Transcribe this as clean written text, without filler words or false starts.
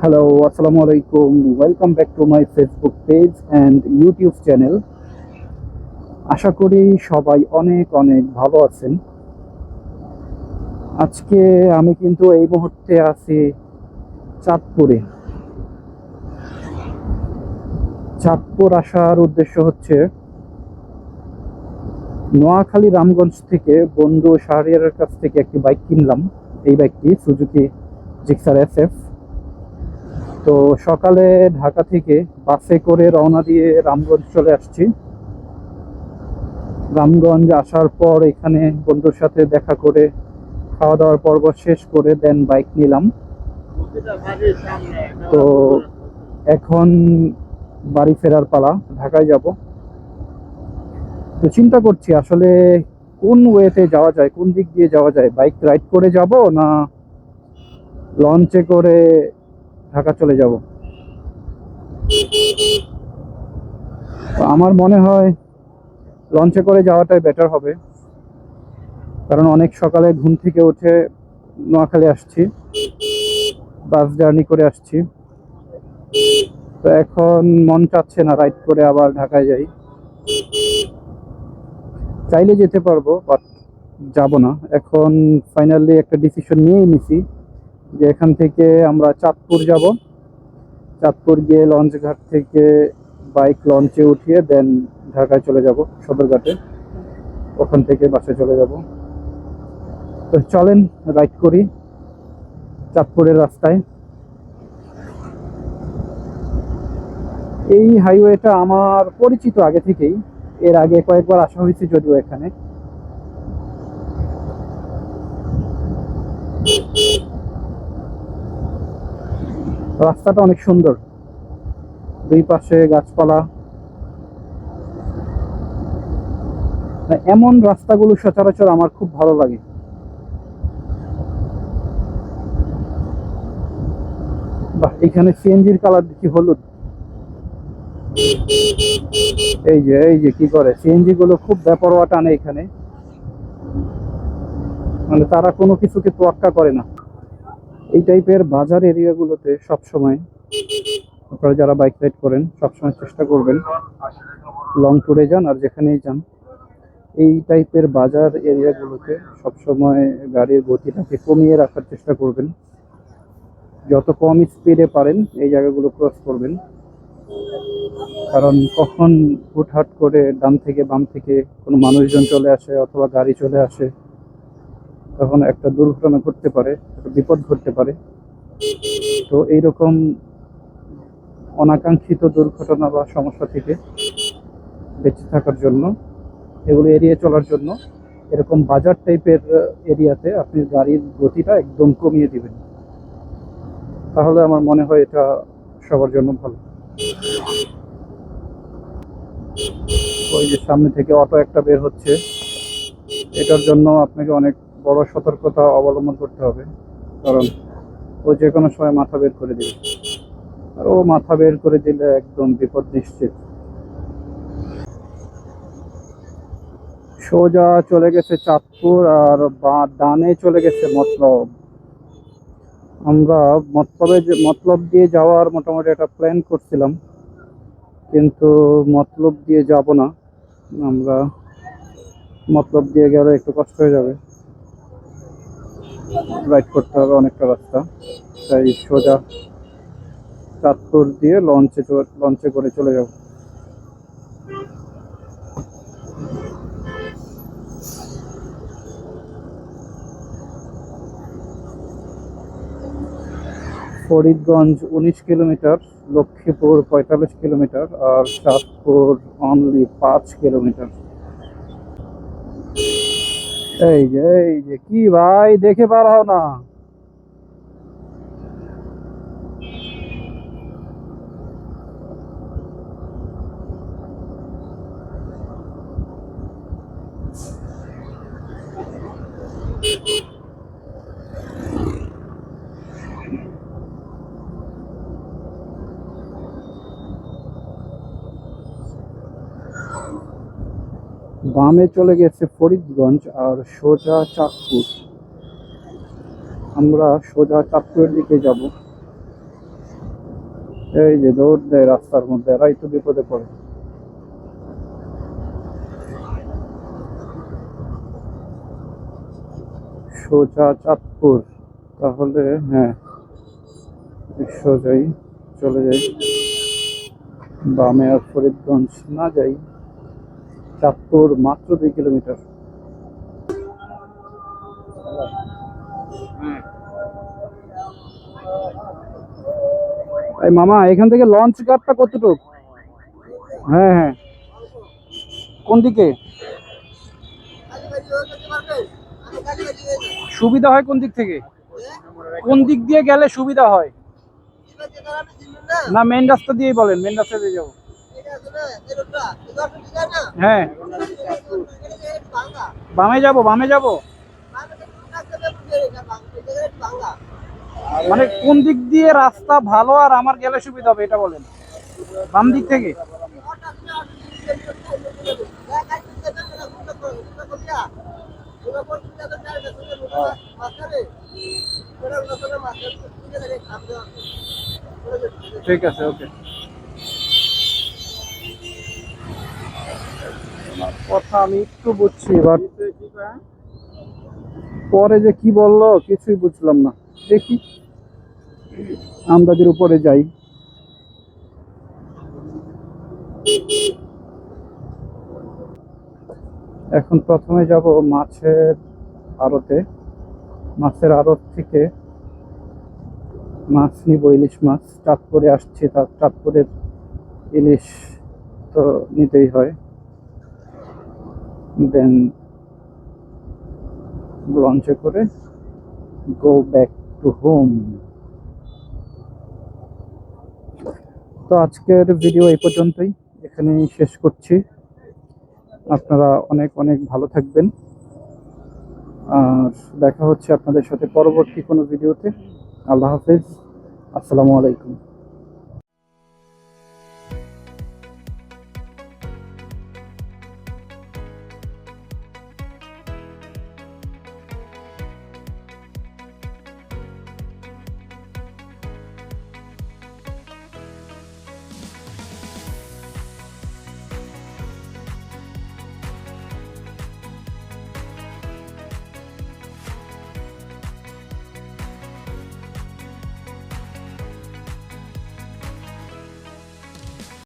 Hello, Assalamu alaikum. Welcome back to my Facebook page and YouTube channel. আশা করি সবাই অনেক অনেক ভালো আছেন। আজকে আমি কিন্তু এই মুহূর্তে আছি চাঁদপুরে। চাঁদপুর আসার উদ্দেশ্য হচ্ছে নোয়াখালী রামগঞ্জ থেকে বন্ধু শাহরিয়ারের কাছ থেকে একটি বাইক কিনলাম। এই বাইকটি সুজুকি জিক্সার SF। তো সকালে ঢাকা থেকে বাসে করে রওনা দিয়ে রামগঞ্জ চলে আসছি। রামগঞ্জ আসার পর এখানে বন্ধুর সাথে দেখা করে খাওয়া দাওয়ার পর্ব শেষ করে দেন বাইক নিলাম। তো এখন বাড়ি ফেরার পালা, ঢাকায় যাব। তো চিন্তা করছি আসলে কোন ওয়েতে যাওয়া যায়, কোন দিক দিয়ে যাওয়া যায়, বাইক রাইড করে যাব না লঞ্চে করে ঢাকা চলে যাব। তো আমার মনে হয় লঞ্চে করে যাওয়াটাই বেটার হবে, কারণ অনেক সকালে ঘুম থেকে উঠে নোয়াখালী আসছি, বাস জার্নি করে আসছি। তো এখন মন চাচ্ছে না রাইড করে আবার ঢাকায় যাই। চাইলে যেতে পারবো, বাট যাব না। এখন ফাইনালি একটা ডিসিশন নিয়েই নিছি যে এখান থেকে আমরা চাঁদপুর যাব। চাঁদপুর গিয়ে লঞ্চ ঘাট থেকে বাইক লঞ্চে উঠিয়ে দেন ঢাকায় চলে যাব সদরঘাটে, ওখান থেকে বাসে চলে যাব। তো চলেন রাইড করি চাঁদপুরের রাস্তায়। এই হাইওয়েটা আমার পরিচিত আগে থেকেই, এর আগে কয়েকবার আসা হয়েছে যদিও। এখানে রাস্তাটা অনেক সুন্দর, দুই পাশে গাছপালা। এমন রাস্তাগুলো সচরাচর আমার খুব ভালো লাগে। বাহ, এখানে সিএনজির কালার দেখি হলুদ। এই যে কি করে সিএনজি গুলো, খুব বেপরোয়া টানে এখানে, মানে তারা কোনো কিছুকে তোয়াক্কা করে না। এই টাইপের বাজার এরিয়াগুলোতে সবসময় আপনারা যারা বাইক রাইড করেন সবসময় চেষ্টা করবেন, লং ট্যুরে যান আর যেখানেই যান, এই টাইপের বাজার এরিয়াগুলোতে সবসময় গাড়ির গতিটাকে কমিয়ে রাখার চেষ্টা করবেন। যত কম স্পিডে পারেন এই জায়গাগুলো ক্রস করবেন, কারণ কখন হুটহাট করে ডান থেকে বাম থেকে কোনো মানুষজন চলে আসে অথবা গাড়ি চলে আসে, তখন একটা দুর্ঘটনা ঘটতে পারে, একটা বিপদ ঘটতে পারে। তো এইরকম অনাকাঙ্ক্ষিত দুর্ঘটনা বা সমস্যা থেকে বেঁচে থাকার জন্য, এগুলো এড়িয়ে চলার জন্য এরকম বাজার টাইপের এরিয়াতে আপনি গাড়ির গতিটা একদম কমিয়ে দিবেন। তাহলে আমার মনে হয় এটা সবার জন্য ভালো। ওই যে সামনে থেকে অটো একটা বের হচ্ছে, এটার জন্য আপনাকে অনেক বড় সতর্কতা অবলম্বন করতে হবে, কারণ ও যে কোনো সময় মাথা বের করে দিবে। আর ও মাথা বের করে দিলে একদম বিপদ নিশ্চিত। সোজা চলে গেছে চাঁদপুর আর ডানে চলে গেছে মতলব। আমরা মতলব দিয়ে যাওয়ার মোটামুটি একটা প্ল্যান করছিলাম, কিন্তু মতলব দিয়ে যাব না। আমরা মতলব দিয়ে গেলে একটু কষ্ট হয়ে যাবে, রাইড করতে হবে অনেকটা রাস্তা। তাই সোজা চাঁদপুর দিয়ে লঞ্চে করে চলে যাব। ফরিদগঞ্জ 19 কিলোমিটার, লক্ষ্মীপুর 45 কিলোমিটার, আর চাঁদপুর অনলি 5 কিলোমিটার। এই যে কি ভাই, দেখে পার হও না। বামে চলে গেছে ফরিদগঞ্জ আর সোজা চাঁদপুর। আমরা সোজা চাঁদপুরের দিকে যাব। এই যে দৌড় দেয় রাস্তার মধ্যে, এরাই তো বিপদে পড়ে। সোজা চাঁদপুর, তাহলে হ্যাঁ সোজাই চলে যাই, বামে আর ফরিদগঞ্জ না যাই। চাঁদপুর মাত্র 2 কিলোমিটার। এই মামা, এখান থেকে লঞ্চ ঘাটটা কতটুকু? হ্যাঁ হ্যাঁ, কোন দিকে সুবিধা হয়? কোন দিক থেকে, কোন দিক দিয়ে গেলে সুবিধা হয়? না, মেন রাস্তা দিয়েই বলেন, মেন রাস্তা দিয়ে যাবো। হ্যাঁ, বামে যাবো, বামে যাবো। মানে কোন দিক দিয়ে রাস্তা ভালো আর আমার গেলে সুবিধা হবে এটা বলেন। বাম দিক থেকে? ঠিক আছে, ওকে। কথা আমি একটু বুঝছি, বাট পরে যে কি বললো কিছুই বুঝলাম না। দেখি, আন্দাজের উপরে যাই। এখন প্রথমে যাব মাছের আড়তে। মাছের আড়ত থেকে মাছ নিব, ইলিশ মাছ। চাঁদপুরে আসছি, তার চাঁদপুরের ইলিশ তো নিতেই হয়। দেন লঞ্চে করে গো ব্যাক টু হোম। তো আজকের ভিডিও এই পর্যন্তই, এখানেই শেষ করছি। আপনারা অনেক অনেক ভালো থাকবেন, আর দেখা হচ্ছে আপনাদের সাথে পরবর্তী কোনো ভিডিওতে। আল্লাহ হাফেজ, আসসালামু আলাইকুম।